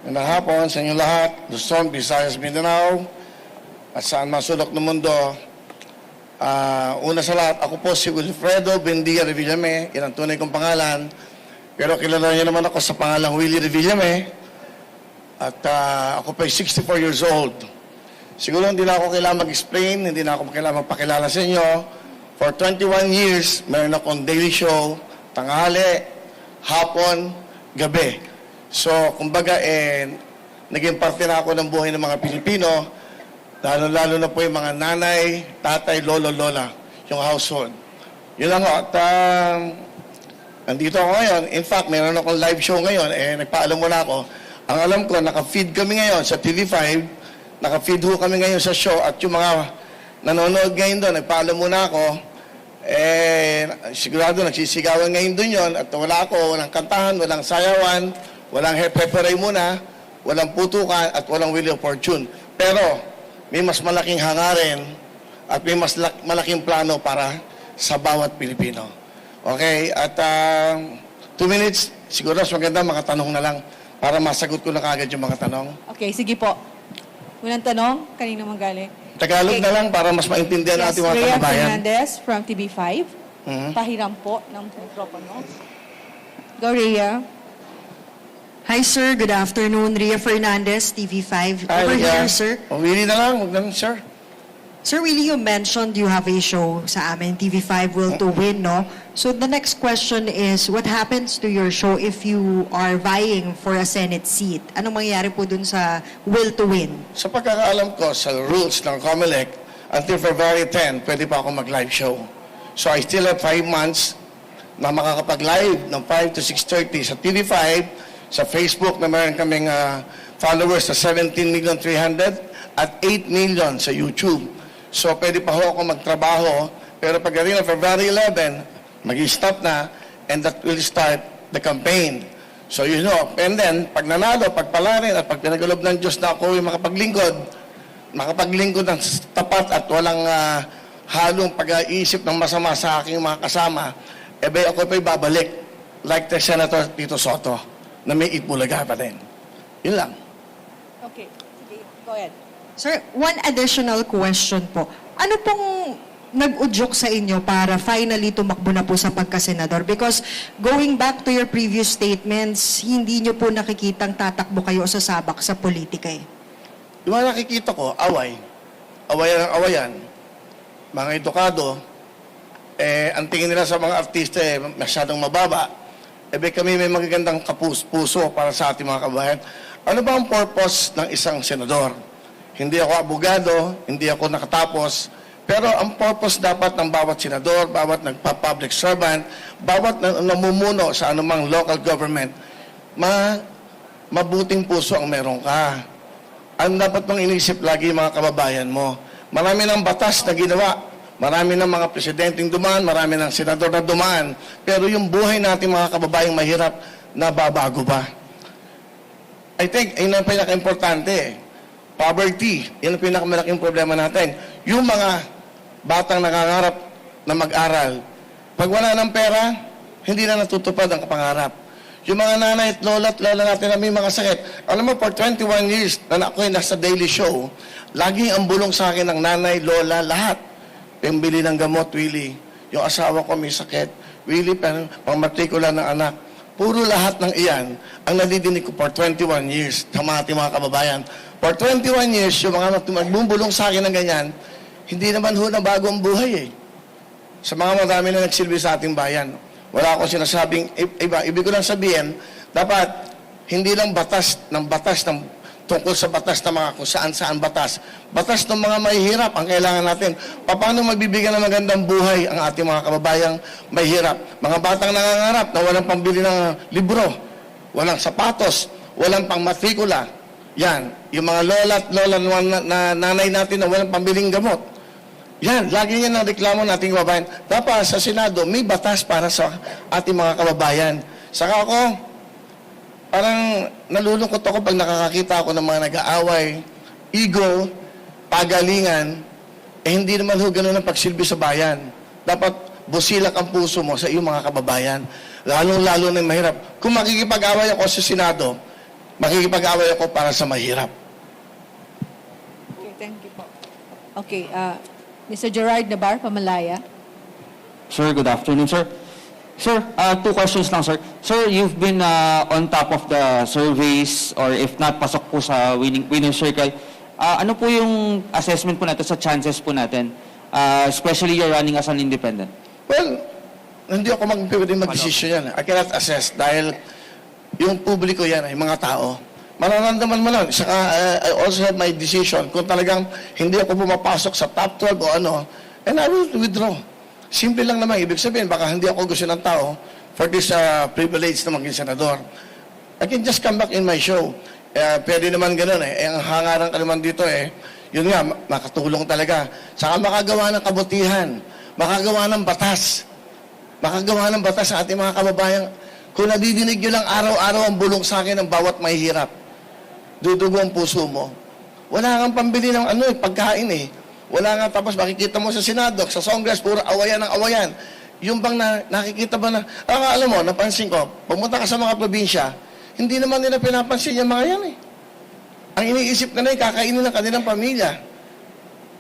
Magandang hapon sa inyo lahat, Luzon, Visayas, Mindanao, at saan masulok ng mundo. Una sa lahat, ako po si Wilfredo Bendia Revillame, yan ang tunay kong pangalan. Pero kilala niyo naman ako sa pangalang Willie Revillame. At ako po ay 64 years old. Siguro hindi na ako kailangan mag-explain, hindi na ako kailangan magpakilala sa inyo. For 21 years, meron akong daily show, tanghali, hapon, gabi. So, kumbaga, naging parte na ako ng buhay ng mga Pilipino, lalo-lalo na po yung mga nanay, tatay, lolo, lola, yung household. Yun lang ho. At nandito ako ngayon. In fact, meron akong live show ngayon. Nagpaalam muna ako. Ang alam ko, naka-feed kami ngayon sa TV5. Naka-feed ho kami ngayon sa show. At yung mga nanonood ngayon doon, nagpaalam muna ako. Sigurado nagsisigawan ngayon doon yon. At wala ako, walang kantahan, walang sayawan, walang hepe-peray muna, walang putukan, at walang wheel of fortune. Pero, may mas malaking hangarin at may mas malaking plano para sa bawat Pilipino. Okay? At 2 minutes, siguro mas maganda mga tanong na lang para masagot ko na kagad yung mga tanong. Okay, sige po. Unang tanong, kanino manggaling? Tagalog na lang para mas maintindihan natin mga Rhea kababayan. Fernandez from TV5. Pahiram po ng mikropono. Go, Rhea. Hi, sir. Good afternoon. Rhea Fernandez, TV5. Hi, Over Rhea. here, sir. Willie na lang, huwag naman, sir. Sir Willie, you mentioned you have a show sa amin, TV5 Will to Win, no? So the next question is, what happens to your show if you are vying for a Senate seat? Anong mangyayari po dun sa Will to Win? Sa pagkakaalam ko, sa rules ng COMELEC, until February 10, pwede pa ako mag-live show. So I still have 5 months na makakapag-live ng 5 to 6:30 sa TV5, sa Facebook na meron kaming followers sa 17,300,000 at 8 million sa YouTube. So pwede pa ho ako magtrabaho, pero pagdating ng February 11, mag-stop na, and that will start the campaign. So you know, and then, pag nanalo, pagpalarin, at pag pinagalob ng Diyos na ako yung makapaglingkod ng tapat at walang halong pag-iisip ng masama sa aking mga kasama, ako pa'y babalik, like the Senator Tito Soto, na may Itbulaga pa din. Yun lang. Okay, sige, go ahead. Sir, one additional question po. Ano pong nag-udyok sa inyo para finally tumakbo na po sa pagkasenador? Because going back to your previous statements, hindi nyo po nakikitang tatakbo kayo sa sabak sa politika eh. Yung mga nakikita ko, away. Awayan ang awayan. Mga edukado, ang tingin nila sa mga artista masyadong mababa. Kami may magagandang puso para sa ating mga kabayan. Ano ba ang purpose ng isang senador? Hindi ako abogado, hindi ako nakatapos, pero ang purpose dapat ng bawat senador, bawat nagpa-public servant, bawat namumuno sa anumang local government, mabuting puso ang meron ka. Ang dapat mong inisip lagi mga kababayan mo. Marami ng batas na ginawa, marami ng mga presidenteng dumaan, marami ng senador na dumaan, pero yung buhay natin mga kababayang mahirap, nababago ba? I think, yun ang pinaka-importante. Poverty, yun ang pinakamalaking problema natin. Yung mga batang nangangarap na mag-aral, pag wala ng pera, hindi na natutupad ang pangarap. Yung mga nanay at lola natin na may mga sakit. Alam mo, for 21 years na ako'y nasa daily show, laging ang bulong sa akin ng nanay, lola, lahat. Pambili ng gamot, Willie. Yung asawa ko may sakit. Willie, pang-matrikula ng anak. Puro lahat ng iyan ang nadidinig ko for 21 years sa mga ating mga kababayan. For 21 years, yung mga magbubulong sa akin ng ganyan, hindi naman ho na bago ang buhay eh. Sa mga marami na nagsilbi sa ating bayan. Wala akong sinasabing iba. Ibig ko lang sabihin, dapat hindi lang batas tungkol sa batas ng mga kung saan-saan batas. Batas ng mga mahihirap ang kailangan natin. Paano magbibigyan ng magandang buhay ang ating mga kababayang mahihirap? Mga batang nangangarap na walang pambili ng libro, walang sapatos, walang pangmatrikula. Yan, yung mga lola na nanay natin na walang pambiling gamot. Yan, lagi yan ang reklamo nating kababayan. Dapat sa Senado, may batas para sa ating mga kababayan. Saka ako, parang nalulungkot ako pag nakakakita ako ng mga nag-aaway, ego, pagalingan, hindi naman ho ganun ang pagsilbi sa bayan. Dapat busilak ang puso mo sa iyong mga kababayan. Lalong-lalo na mahirap. Kung makikipag-away ako sa Senado, makikipag-away ako para sa mahirap. Okay, thank you po. Okay, Mr. Gerard Nabar, Pamalaya. Sir, good afternoon, sir. Sir, two questions lang, sir. Sir, you've been on top of the surveys or if not, pasok po sa winner circle. Ano po yung assessment po natin sa chances po natin? Especially you're running as an independent. Well, hindi ako pwedeng mag-desisyon yan. I cannot assess dahil yung publiko yan ay mga tao. Mararamdaman mo lang. Saka, I also have my decision kung talagang hindi ako pumapasok sa top 12 o ano, and I will withdraw. Simple lang naman. Ibig sabihin, baka hindi ako gusto ng tao for this privilege na maging senador. I can just come back in my show. Pwede naman ganun eh. Ang hangaran ka naman dito eh, yun nga, makatulong talaga. Saka makagawa ng kabutihan, makagawa ng batas, makagawa ng batas sa ating mga kababayan. Kung nadidinig nyo lang araw-araw ang bulong sa akin ng bawat mahihirap, dudugo ang puso mo. Wala kang pambili ng pagkain eh. Wala nga, tapos makikita mo sa Senado, sa Congress, puro awayan ng awayan. Yung bang nakikita ba na, alam mo, napansin ko, pumunta ka sa mga probinsya, hindi naman nila pinapansin yung mga yan eh. Ang iniisip na kakainin ng kanilang pamilya.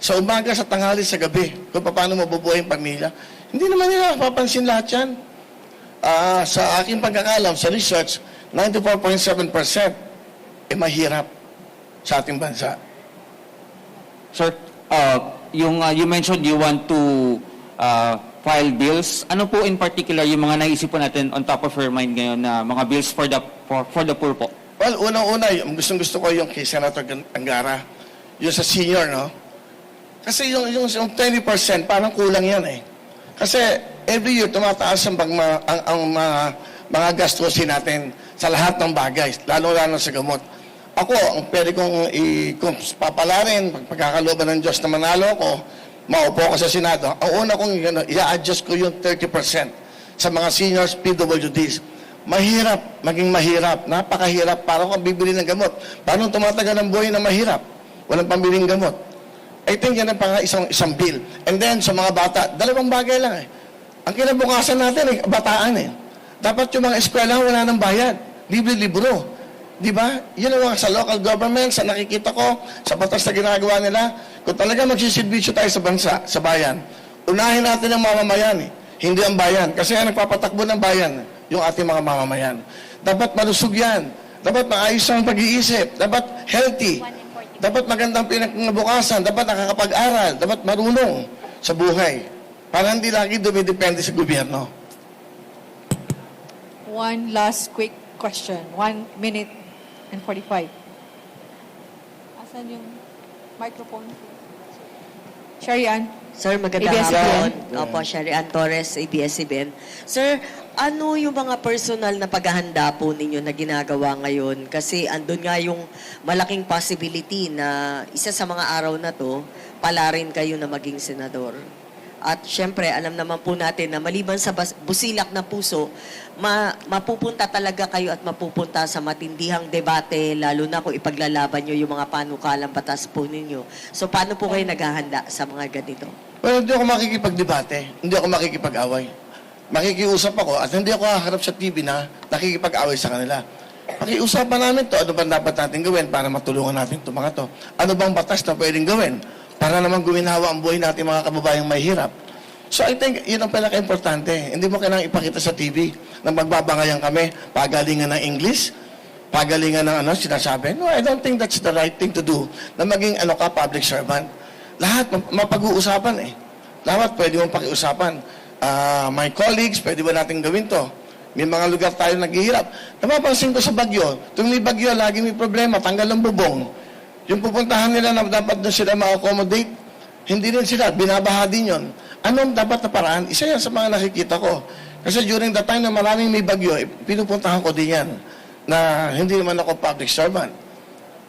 Sa umaga, sa tanghali, sa gabi, kung paano mabubuhay yung pamilya. Hindi naman nila papansin lahat yan. Sa aking pagkakalam, sa research, 94.7% mahirap sa ating bansa. Sir, you mentioned you want to file bills. Ano po in particular yung mga naisip po natin on top of your mind ngayon na mga bills for the poor po? Well, unang-una, gusto ko yung kay Senator Angara, yung sa senior, no? Kasi yung 20%, parang kulang yan eh. Kasi every year, tumataas ang mga gastusin natin sa lahat ng bagay, lalo-lalo sa gamot. Ako, ang pwede kong papalarin, pagkakalooban ng Diyos na manalo ko, maupo ko sa Senado, ang una kong i-adjust ko yung 30% sa mga seniors, PWDs. Mahirap, maging mahirap, napakahirap, parang kung bibili ng gamot. Paano tumatagal ang buhay na mahirap? Walang pambiling gamot. I think yan ang isang bill. And then, sa mga bata, dalawang bagay lang eh. Ang kinabukasan natin bataan eh. Dapat yung mga eskwela wala ng bayad. Libre-libro. Di ba? Yun ang sa local government, sa nakikita ko, sa batas na ginagawa nila. Kung talaga magsisilbisyo tayo sa bansa, sa bayan, unahin natin ang mamamayan eh. Hindi ang bayan. Kasi ang nagpapatakbo ng bayan, yung ating mga mamamayan. Dapat malusog yan. Dapat maayos ang pag-iisip. Dapat healthy. Dapat magandang pinagbukasan. Dapat nakakapag-aral. Dapat marunong sa buhay. Para hindi lagi dumidepende sa gobyerno. One last quick question. 1 minute and 45. Asan yung microphone? Sherry Ann. Sir, magandang ABS-CBN. hapon. Opo, Sherry Ann Torres, ABS-CBN. Sir, ano yung mga personal na paghahanda po ninyo na ginagawa ngayon? Kasi andun nga yung malaking possibility na isa sa mga araw na to, pala rin kayo na maging senador. At syempre, alam naman po natin na maliban sa busilak na puso, mapupunta talaga kayo at mapupunta sa matindihang debate, lalo na kung ipaglalaban nyo yung mga panukalang batas po ninyo. So, paano po kayo naghahanda sa mga ganito? Well, hindi ako makikipagdebate. Hindi ako makikipag-away. Makikiusap ako at hindi ako haharap sa TV na nakikipag-away sa kanila. Pakiusapan namin to. Ano ba dapat natin gawin para matulungan natin itong mga to? Ano bang batas na pwedeng gawin para naman guminhawa ang buhay natin mga kababayang mahirap? So I think yun ang pinaka-importante. Hindi mo kailangang ipakita sa TV na magbabangayan kami, pagalingan ng English, pagalingan ng sinasabi. No, I don't think that's the right thing to do na maging public servant. Lahat mapag-uusapan eh. Lahat pwede mong pakiusapan. My colleagues, pwede ba natin gawin to? May mga lugar tayo naghihirap. Napapansin ko sa Bagyo, tuwing may Bagyo, lagi may problema, tanggal ang bubong. Yung pupuntahan nila na dapat doon sila ma-accommodate, hindi rin sila, binabaha din yun. Anong dapat na paraan? Isa yan sa mga nakikita ko. Kasi during the time na maraming may Bagyo, pinupuntahan ko din yan na hindi naman ako public servant.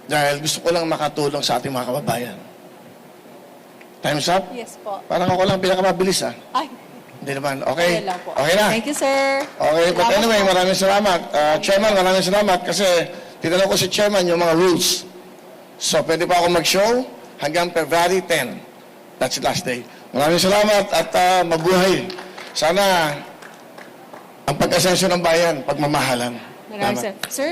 Dahil gusto ko lang makatulong sa ating mga kababayan. Time's up? Yes po. Parang ako lang pinakamabilis Ay, Hindi naman. Okay? okay lang po. Okay na? Thank you, sir. Okay, but Salamat anyway, po. maraming salamat. Chairman, maraming salamat kasi tinanong ko si Chairman yung mga rules. So, pwede pa ako mag-show hanggang February 10. That's the last day. Maraming salamat at mabuhay. Sana ang pag-asensyo ng bayan, pagmamahalan. Maraming Salamat. sir. Sir,